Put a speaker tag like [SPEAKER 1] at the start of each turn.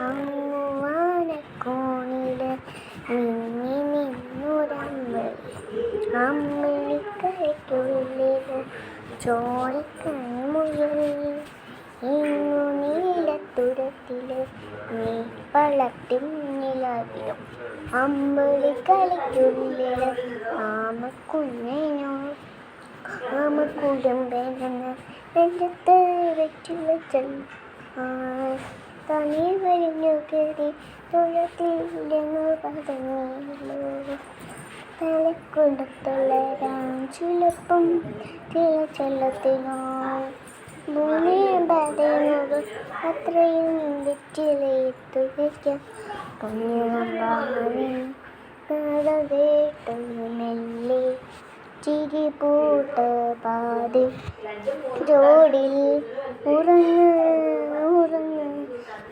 [SPEAKER 1] അങ്ങുവാനക്കോണില് മിന്നി നിന്നൊരമ്പലി അമ്മിണിക്കരയ്ക്കുള്ളില് ചോരക്കൺമുയൽ ഇന്നു നീലത്തുരത്തില് നീർപ്പളത്തിൻ നിലവിലും അമ്പലിക്കരയ്ക്കുള്ളില് ആമക്കുഞ്ഞനോ ആമക്കുഴമ്പനെന്ന് നെഞ്ചത്ത് വെച്ചുവെച്ചല്ലോ തനി വരിഞ്ഞു കയറി തുഴത്തില്ലെന്നു പറഞ്ഞല്ലോ തലക്കുടത്തുള്ളരാം ചുലപ്പും തിളച്ചെല്ലത്തിനോ ഭൂമിയെ പതയുന്നത് അത്രയും വെറ്റിലയിട്ടു വയ്ക്കാം കുഞ്ഞുമ്പാവിൻ കഥകേട്ടു മെല്ലെ ചിരിപൂട്ട പാതി ജോഡിൽ ഉറങ്ങ